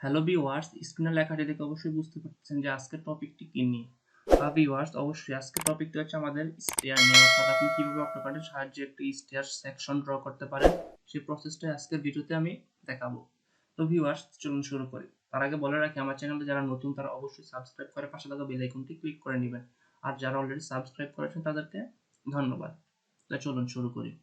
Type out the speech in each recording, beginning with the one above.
Hello viewers, স্ক্রিনে লেখাটি দেখে অবশ্যই বুঝতে পারছেন যে আজকের টপিকটি কি নিয়ে। ভিউয়ার্স, অবশ্যই আজকের টপিকটি হচ্ছে আমাদের স্টেয়ার নিয়ে, অর্থাৎ আপনি কিভাবে অটোক্যাডের সাহায্যে একটি স্টেয়ার সেকশন ড্র করতে পারেন সেই প্রসেসটাই আজকের ভিডিওতে আমি দেখাবো। তো ভিউয়ার্স, চলুন শুরু করি। তার আগে বলে রাখি, আমার চ্যানেলে যারা নতুন তারা অবশ্যই সাবস্ক্রাইব করে পাশে থাকা বেল আইকনটি ক্লিক করে নেবেন, আর যারা অলরেডি সাবস্ক্রাইব করেছেন তাদেরকে ধন্যবাদ। তো চলুন শুরু করি।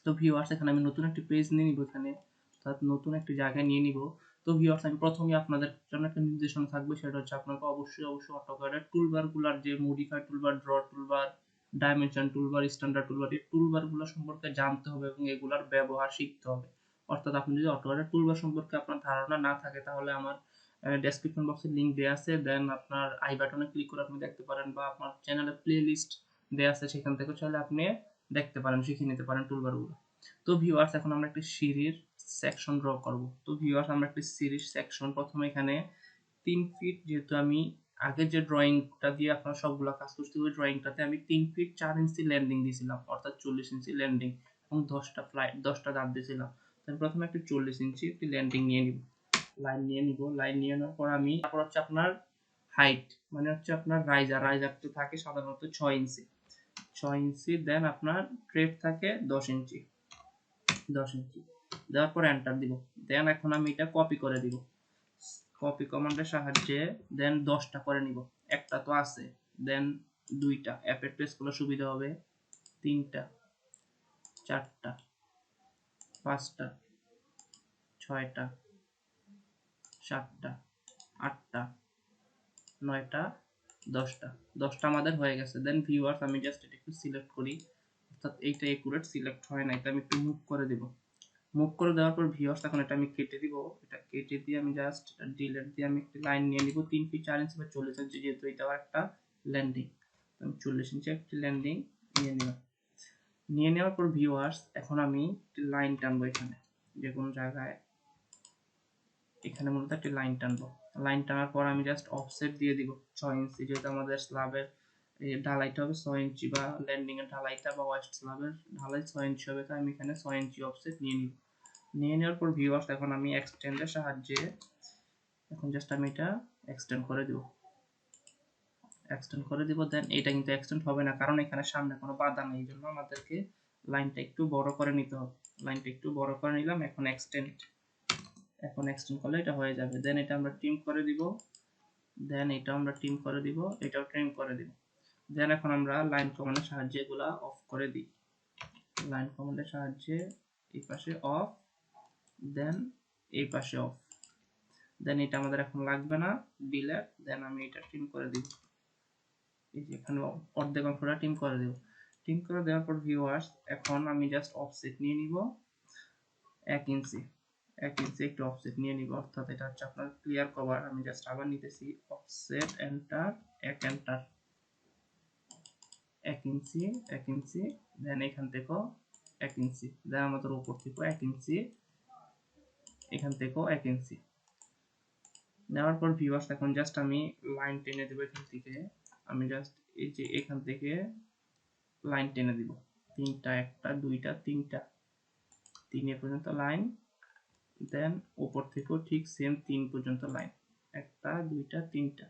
তো ভিউয়ার্স, এখানে আমি নতুন একটি পেজ নিয়ে নিব, এখানে অর্থাৎ নতুন একটি জায়গায় নিয়ে নিব। তো ভিউয়ার্স, আমি প্রথমেই আপনাদের জন্য একটা নির্দেশনা থাকবে, সেটা হচ্ছে আপনাকে অবশ্যই অটোক্যাডের টুলবারগুলোর যে modify toolbar, draw toolbar, dimension toolbar, standard toolbar, এই টুলবারগুলো সম্পর্কে জানতে হবে এবং এগুলোর ব্যবহার শিখতে হবে। অর্থাৎ আপনি যদি অটোক্যাডের টুলবার সম্পর্কে আপনার ধারণা না থাকে, তাহলে আমার ডেসক্রিপশন বক্সে লিংক দেওয়া আছে, দেন আপনার আই বাটনে ক্লিক করে আপনি দেখতে পারেন, বা আপনার চ্যানেলে প্লে লিস্ট দেওয়া আছে, সেখান থেকে চাইলে আপনি দেখতে পারেন, শিখে নিতে পারেন টুলবারগুলো। তো ভিউয়ার্স, এখন আমরা একটি সিঁড়ির সেকশন ড্র করব। তো ভিউয়ার্স, আমরা একটি সিঁড়ির সেকশন প্রথমে এখানে 3 ফিট, যেহেতু আমি আগে যে ড্রয়িংটা দিয়ে আপনারা সবগুলো কাজ করতে, ওই ড্রয়িংটাতে আমি 3 ফিট 4 ইঞ্চি ল্যান্ডিং দিয়েছিলাম, অর্থাৎ 40 ইঞ্চি ল্যান্ডিং, এবং 10টা দাঁত দিয়েছিলাম। আমি প্রথমে একটি 40 ইঞ্চি একটি ল্যান্ডিং নিয়ে নিব, লাইন নিয়ে নেওয়ার পর তারপর হচ্ছে আপনার হাইট, মানে হচ্ছে আপনার রাইজার তো থাকে সাধারণত 6 ইঞ্চি, দেন আপনার ট্রেপ থাকে 10 ইঞ্চি দেওয়ার পর এন্টার দিব। দেন এখন আমি এটা কপি করে দিব, কপি কমান্ডের সাহায্যে দেন 10টা করে নিব। একটা তো আছে, দেন 2টা, অ্যাপের প্রেস করলে সুবিধা হবে, 3টা, 4টা, 5টা, 6টা, 7টা, 8টা, 9টা, 10টা আমাদের হয়ে গেছে। দেন ভিউয়ার্স, আমি জাস্ট এটা একটু সিলেক্ট করি, অর্থাৎ এইটা একুরেট সিলেক্ট হয় না, এটা আমি একটু মুভ করে দেব। মুভ করে দেওয়ার পর ভিউয়ার্স, এখন এটা আমি কেটে দিব। এটা কেটে দিয়ে আমি জাস্ট ডিলিট দিয়ে আমি একটা লাইন নিয়ে নিব 3 ফিট 4 ইঞ্চি বা 40 ইঞ্চি, যেহেতু এটাও একটা ল্যান্ডিং। আমি 40 ইঞ্চি একটা ল্যান্ডিং নিয়ে নিলাম। নিয়ে নেওয়ার পর ভিউয়ার্স, এখন আমি একটি লাইন টানবো এখানে যে কোনো জায়গায়, এখানে মূলত একটি লাইন টানবো। লাইন টানার পর আমি জাস্ট অফসেট দিয়ে দিব 6 ইঞ্চি, যেহেতু আমাদের স্ল্যাবের ঢালাইটা হবে 6 ইঞ্চি, বা ল্যান্ডিং এর ঢালাইটা বা ওয়েস্ট স্ল্যাবের ঢালাই 6 ইঞ্চি হবে, তাই আমি এখানে 6 ইঞ্চি অফসেট নিয়ে নিব। নিয়ে নেওয়ার পর ভিউয়ার্স, এখন আমি এক্সটেন্ডের সাহায্যে এখন জাস্ট আমি এটা এক্সটেন্ড করে দিব। দেন এটা কিন্তু এক্সটেন্ড হবে না, কারণ এখানে সামনে কোনো বাধা নেই, এই জন্য আমাদেরকে লাইনটা একটু বড় করে নিতে হবে। লাইনটা একটু বড় করে নিলাম, এখন এক্সটেন্ড করলে এটা হয়ে যাবে। দেন এটা আমরা ট্রিম করে দিব, দেন এটা আমরা ট্রিম করে দিব, এটাও ট্রিম করে দিব। দেন এখন আমরা লাইন কমান্ডের সাহায্যে এগুলা অফ করে দিই। লাইন কমান্ডের সাহায্যে এই পাশে অফ, দেন এই পাশে অফ। দেন এটা আমাদের এখন লাগবে না, ডিলিট। দেন আমি এটা ট্রিম করে দিব, এই যে এখানে অর্ধেক অংশটা ট্রিম করে দেব। ট্রিম করে দেওয়ার পর ভিউয়ার্স, এখন আমি জাস্ট অফসেট নিয়ে নিব 1 ইঞ্চি, একটু অফসেট নিয়ে নিব, অর্থাৎ এটা হচ্ছে আপনার ক্লিয়ার কভার। আমি জাস্ট আবার নিতেছি, অফসেট এন্টার, এন্টার 1 ইঞ্চি, দেন এখান থেকেও 1 ইঞ্চি, দেন আমাদের উপর থেকে 1 ইঞ্চি, এখান থেকেও 1 ইঞ্চি নেওয়ার পর ভিউয়ার্স, এখন জাস্ট আমি লাইন টেনে দেব এখান থেকে। আমি জাস্ট এই যে এখান থেকে লাইন টেনে দিব, 3টা, 1টা, 2টা, 3টা, 3 এ পর্যন্ত লাইন। দেন উপর থেকেও ঠিক সেম 3 পর্যন্ত লাইন, 1টা, 2টা, 3টা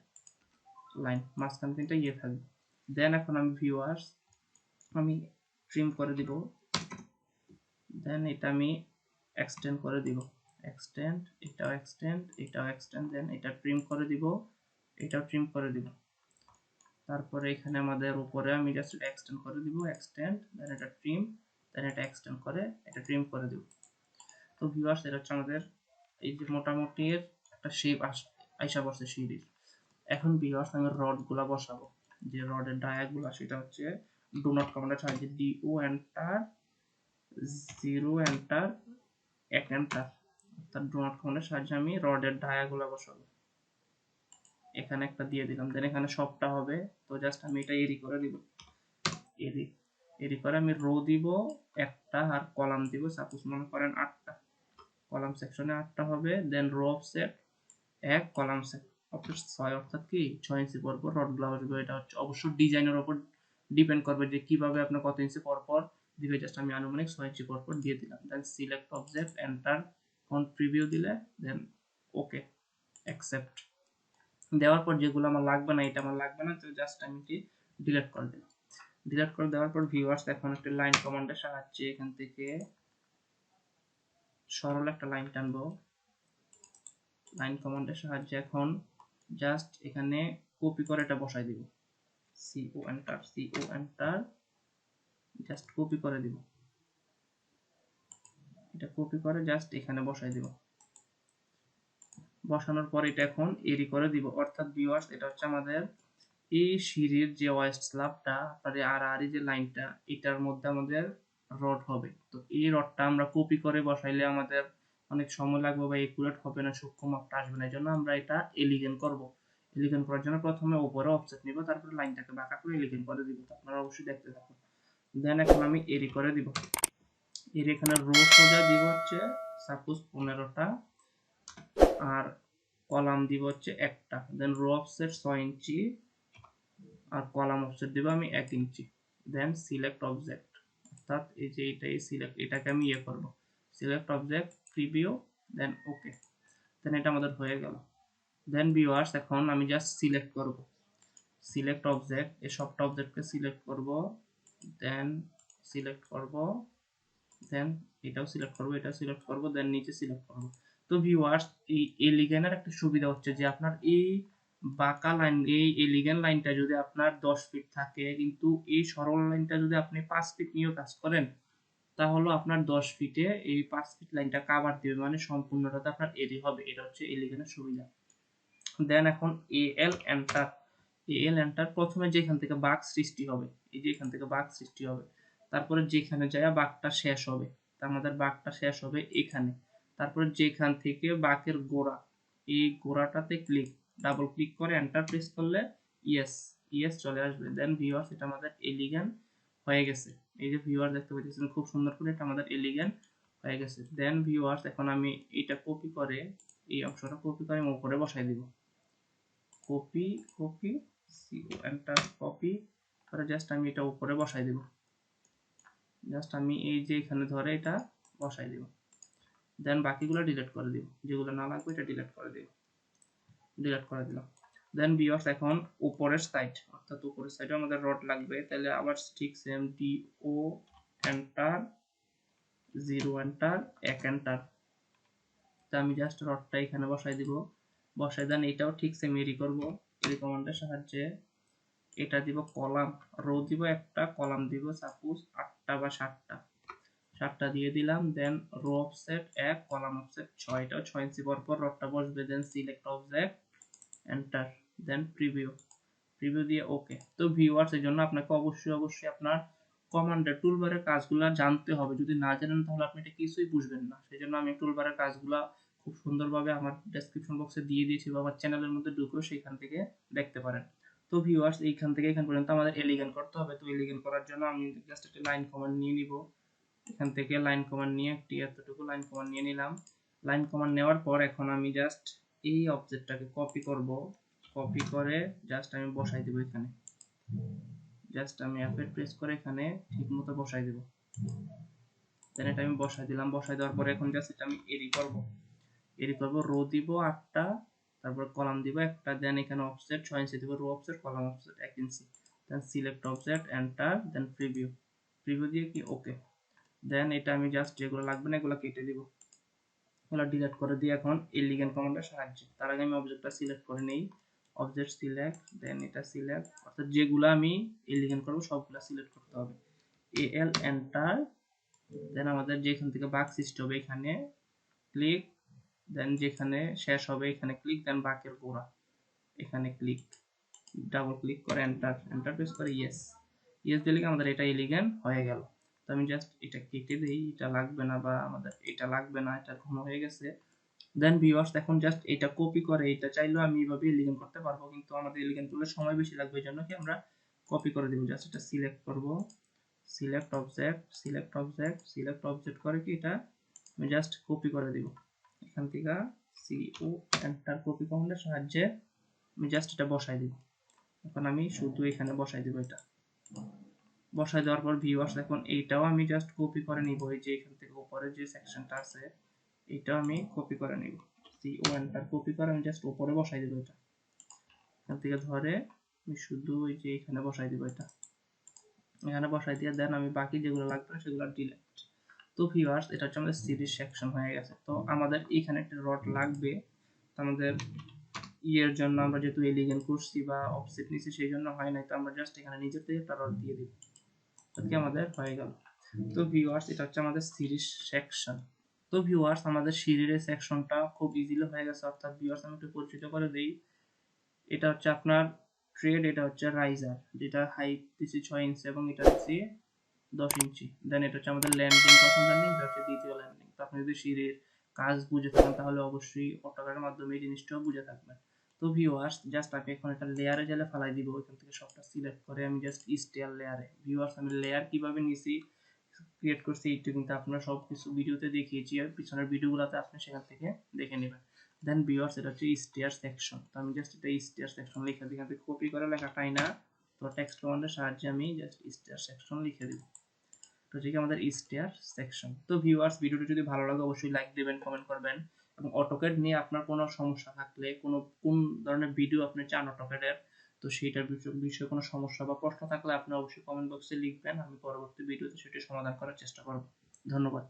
লাইন, মাঝখান 3টা ইয়ে থাকবে। দেন এখন আমি ভিউয়ার্স, আমি ট্রিম করে দিব। দেন এটা আমি এক্সটেন্ড করে দিব, এটাও এক্সটেন্ড, দেন এটা ট্রিম করে দিব, এটাও ট্রিম করে দিব। তারপরে এখানে আমাদের উপরে আমি জাস্ট এক্সটেন্ড করে দিব, দেন এটা ট্রিম, দেন এটা এক্সটেন্ড করে এটা ট্রিম করে দিব। তো ভিউয়ার্স, এটা হচ্ছে আমাদের এই যে মোটামুটি একটা শেপ আইসা বসে সিঁড়ির। এখন ভিউয়ার্স, আমি রডগুলা বসাবো, যে রডের ডায়াগুলা, সেটা হচ্ছে ডু নট কমান্ডের সাহায্যে ডিও এন্টার, 0 এন্টার, 1 এন্টার, অর্থাৎ ডু নট কমান্ডের সাহায্যে আমি রডের ডায়াগুলা বসাবো। এখানে একটা দিয়ে দিলাম, দেন এখানে সবটা হবে। তো জাস্ট আমি এটা এরি করে দিব, এরি করে আমি রো দিব একটা, আর কলাম দিব, সাপোজ মনে করেন 8টা, কলাম সেকশনে 8টা হবে। দেন রো অফসেট 1, কলাম অফসেট 6, অর্থাৎ কি 6 ইঞ্চি পর পর রডগুলো বসবে। এটা হচ্ছে অবশ্য ডিজাইনের উপর ডিপেন্ড করবে যে কিভাবে আপনি কত ইঞ্চি পর পর দিবে জাস্ট আমি আনুমানিক 6 ইঞ্চি পর দিয়ে দিলাম। Then select object, enter, font preview দিলে দেন ওকে, অ্যাকসেপ্ট দেওয়ার পর যেগুলো আমার লাগবে না, এটা আমার লাগবে না, তো জাস্ট আমি এটি ডিলিট করে দিলাম। ডিলিট করে দেওয়ার পর ভিউয়ার্স এখন একটা লাইন কমান্ডের সাহায্যে এখান থেকে সরল একটা লাইন টানবো। লাইন কমান্ডের সাহায্যে এখন জাস্ট এখানে কপি করে এটা বসাই দিব। সিও এন্টার, জাস্ট কপি করে দিব। এটা কপি করে জাস্ট এখানে বসাই দিব। বসানোর পর এটা এখন এরি করে দিব। অর্থাৎ ভিউয়ার্স এটা হচ্ছে আমাদের এই সিঁড়ির যে ওয়েস্ট স্ল্যাবটা, আপনাদের আর যে লাইনটা, এটার মধ্যে আমাদের রড হবে। তো এই রডটা আমরা কপি করে বসাইলে আমাদের অনেক সময় লাগবে বা একুরেট হবে না, সূক্ষ্ম মাপটা আসবে না। এই জন্য আমরা এটা এলিগেন করব। এলিগেন করার জন্য প্রথমে উপরে অফসেট নিব, তারপরে লাইনটাকে বাঁকা করে এলিগেন করে দিব। আপনারা অবশ্যই দেখতে থাকুন। দেন এখন আমি এরি করে দিব। এর এখানে রো সোজা দিব হচ্ছে সাপোজ 15টা, আর কলাম দিব হচ্ছে একটা। দেন রো অফসেট 6 ইঞ্চি আর কলাম অফসেট দিব আমি 1 ইঞ্চি। দেন সিলেক্ট অবজেক্ট, অর্থাৎ এই যে এটাকে আমি করব, সিলেক্ট অবজেক্ট, প্রিভিউ, দেন ওকে। দেন এটা আমাদের হয়ে গেল। দেন ভিউয়ার্স এখন আমি জাস্ট সিলেক্ট করব, সিলেক্ট অবজেক্ট, এই সবটা অবজেক্টকে সিলেক্ট করব, দেন সিলেক্ট করব, দেন এটাও সিলেক্ট করব, এটাও সিলেক্ট করব, দেন নিচে সিলেক্ট করব। তো ভিউয়ার্স এই এলিগেনের একটা সুবিধা হচ্ছে যে আপনার এই বাঁকা লাইন, এই এলিগেন লাইনটা যদি আপনার 10 ফিট থাকে, কিন্তু এই সরল লাইনটা যদি আপনি 5 ফিট নিয়েও কাজ করেন, তাহলে আপনার 10 ফিটে এই 5 ফিট লাইনটা কভার দিবে, মানে সম্পূর্ণটাতে আপনার এরি হবে। এটা হচ্ছে এলিগেনের সুবিধা। দেন এখন এল এন্টার, প্রথমে যেখান থেকে বাঁক সৃষ্টি হবে, এই যে এখান থেকে বাঁক সৃষ্টি হবে, তারপরে যেখানে যায় বাঁকটা শেষ হবে, আমাদের বাঁকটা শেষ হবে এখানে। তারপরে যেখান থেকে বাঁকের গোড়া, এই গোড়াটাতে ডাবল ক্লিক করে এন্টার প্রেস করলে ইয়েস চলে আসবে। দেন ভিউয়ার্স এটা আমাদের এলিগেন হয়ে গেছে। এই যে ভিউয়ার দেখতে পাচ্ছেন খুব সুন্দর করে এটা আমাদের এলিগেন হয়ে গেছে। দেন ভিউয়ার্স এখন আমি এটা কপি করে, এই অংশটা কপি করে আমি উপরে বসাই দিব। কপি এন্টার, কপি করে জাস্ট আমি এটা উপরে বসাই দিব। জাস্ট আমি এই যে এখানে ধরে এটা বসাই দিব। দেন বাকিগুলো ডিলিট করে দিব, যেগুলো না লাগবে এটা ডিলিট করে দিব, ডিলিট করে দিলাম। দেন ভিউয়ার্স এখন উপরের সাইড, অর্থাৎ উপরের সাইডে আমাদের রড লাগবে, তাহলে আবার ঠিক same DO enter, 0 enter, 1 enter. তো আমি জাস্ট রডটা এখানে বসাই দিব। বসাই দেন এটাও ঠিক সেম এরি করব, এরি কমান্ডের সাহায্যে। এটা দিব কলাম, রো দিব একটা, কলাম দিব সাপোজ 8টা বা 7টা দিয়ে দিলাম। দেন রো অফসেট 1, কলাম অফসেট 6, এটাও 6 ইঞ্চি পর রডটা বসবে। দেন সিলেক্ট অবজেক্ট, এন্টার, দেন প্রিভিউ দিয়ে ওকে। তো ভিউয়ার্স এর জন্য আপনাকে অবশ্যই আপনার কমান্ডের টুলবারের কাজগুলো জানতে হবে। যদি না জানেন তাহলে আপনি এটা কিছুই বুঝবেন না। সেজন্য আমি টুলবারের কাজগুলো খুব সুন্দরভাবে আমার ডেসক্রিপশন বক্সে দিয়ে দিয়েছি, বা আমার চ্যানেলের মধ্যে ঢুকেও সেখান থেকে দেখতে পারেন। তো ভিউয়ার্স এইখান থেকে এখান পর্যন্ত আমাদের এলিগেন করতে হবে। তো এলিগেন করার জন্য আমি জাস্ট একটা লাইন কমান্ড নিয়ে নিব। এখান থেকে লাইন কমান্ড নিয়ে এতটুকু লাইন কমান্ড নিয়ে নিলাম। লাইন কমান্ড নেওয়ার পর এখন আমি জাস্ট এই অবজেক্টটাকে কপি করব, কপি করে জাস্ট আমি বসাই দেব এখানে। জাস্ট আমি F8 প্রেস করে এখানে ঠিকমতো বসাই দেব। দেন এটা আমি বসাই দিলাম। বসাই দেওয়ার পরে এখন জাস্ট এটা আমি এরি করব। রো দিব 8টা, তারপর কলাম দিব একটা, দেন এখানে অফসেট 6 ইঞ্চি দিব, রো অফসেট, কলাম অফসেট 1 ইঞ্চি। দেন সিলেক্ট অবজেক্ট, এন্টার, দেন প্রিভিউ দিয়ে কি ওকে। দেন এটা আমি জাস্ট যেগুলো লাগবে না এগুলো কেটে দিব, এগুলো ডিলিট করে দিয়ে এখন এলিগেন কমান্ডের সাহায্যে, তার আগে আমি অবজেক্টটা সিলেক্ট করে নেই। অবজেক্ট সিলেক্ট, দেন এটা সিলেক্ট, অর্থাৎ যেগুলো আমি এলিগেন করব সবগুলো সিলেক্ট করতে হবে। এল এন্টার, দেন আমাদের যেখান থেকে বাঁক সৃষ্টি হবে এখানে ক্লিক, দেন যেখানে শেষ হবে এখানে ক্লিক, দেন বাঁকের গোড়া এখানে ক্লিক, ডাবল ক্লিক করে এন্টার প্রেস করে ইয়েস দিলে আমাদের এটা এলিগেন হয়ে গেল। তো আমি জাস্ট এটা কেটে দেই, এটা লাগবে না, বা আমাদের এটা লাগবে না, এটা ঘন হয়ে গেছে। দেন ভিউয়ার্স এখন জাস্ট এটা কপি করে, এটা চাইলেও আমি এইভাবে এলিগেন করতে পারবো, কিন্তু আমাদের এলিগেন করলে সময় বেশি লাগবে, এই জন্য কি আমরা কপি করে দিব। জাস্ট এটা সিলেক্ট করব, সিলেক্ট অবজেক্ট করে কি এটা আমি জাস্ট কপি করে দিব এখান থেকে। CO এন্টার, কপি কমান্ডের সাহায্যে আমি জাস্ট এটা বসাই দিব। এখন আমি শুধু এখানে বসাই দিব এটা। বসাই দেওয়ার পর ভিউয়ার্স এখন এইটাও আমি জাস্ট কপি করে নিব, এই যে এখান থেকে উপরে যে সেকশনটা আছে এটাও আমি কপি করে নিব, C1টা কপি করে আমি জাস্ট উপরে বসাই দেব, এটা এখান থেকে ধরে আমি শুধু এই যে এখানে বসাই দেব, এটা এখানে বসাই দিয়ে দেন আমি বাকি যেগুলো লাগবে সেগুলো ডিলিট। তো ভিউয়ার্স এটা হচ্ছে আমাদের সিরিজ সেকশন হয়ে গেছে। তো আমাদের এখানে একটা রড লাগবে, আমাদের ইয়ের জন্য আমরা যেহেতু এলিগেন্ট করছি বা অফসেট নিছি সেই জন্য হয় নাই, তো আমরা জাস্ট এখানে নিজে থেকে একটা রড দিয়ে দিব, তাহলে আমাদের হয়ে গেল। তো ভিউয়ার্স এটা হচ্ছে আমাদের সিরিজ সেকশন। তো ভিউয়ার্স আমাদের সিরিজের সেকশনটা খুব ইজিলি হয়ে গেছে। অর্থাৎ ভিউয়ার্স আমি একটু পরিচিত করে দেই, এটা হচ্ছে আপনার ট্রেড, এটা হচ্ছে রাইজার, যেটা হাইট দিচ্ছি 6 ইঞ্চি এবং এটা দিচ্ছি 10 ইঞ্চি। দেন এটা হচ্ছে আমাদের ল্যান্ডিং, প্রথম ল্যান্ডিং, এটা হচ্ছে দ্বিতীয় ল্যান্ডিং। তো আপনি যদি সিঁড়ির কাজ বুঝে থাকেন তাহলে অবশ্যই অটোক্যাডের মাধ্যমে এই জিনিসটাও বুঝে থাকবেন। তো ভিউয়ার্স জাস্ট আমি এখন একটা লেয়ারে গেলে ফালাই দিব, ওইখান থেকে সবটা সিলেক্ট করে আমি জাস্ট স্টেয়ার লেয়ারে, ভিউয়ার্স আমি লেয়ার কিভাবে নিছি ক্রিয়েট করছি এইটা কিন্তু আপনারা সব কিছু ভিডিওতে দেখিয়েছি, আর পিছনের ভিডিওগুলোতে আপনি সেখান থেকে দেখে নেবেন। দেন ভিউয়ার্স এটা হচ্ছে স্টেয়ার সেকশন। তো আমি জাস্ট এটা স্টেয়ার সেকশন লিখে দিই, এখান থেকে কপি করে লেখাটাই না, তো টেক্সট কমান্ডের সাহায্যে আমি জাস্ট স্টেয়ার সেকশন লিখে দিব। তো ঠিক আমাদের স্টেয়ার সেকশন। তো ভিউয়ার্স ভিডিওটি যদি ভালো লাগে অবশ্যই লাইক দিবেন, কমেন্ট করবেন, এবং অটোক্যাড নিয়ে আপনার কোনো সমস্যা থাকলে, কোন ধরনের ভিডিও আপনি চান অটোক্যাডের, তো সেইটার বিষয়ে কোনো সমস্যা বা প্রশ্ন থাকলে আপনি অবশ্যই কমেন্ট বক্সে লিখবেন, আমি পরবর্তী ভিডিওতে সেটি সমাধান করার চেষ্টা করব। ধন্যবাদ।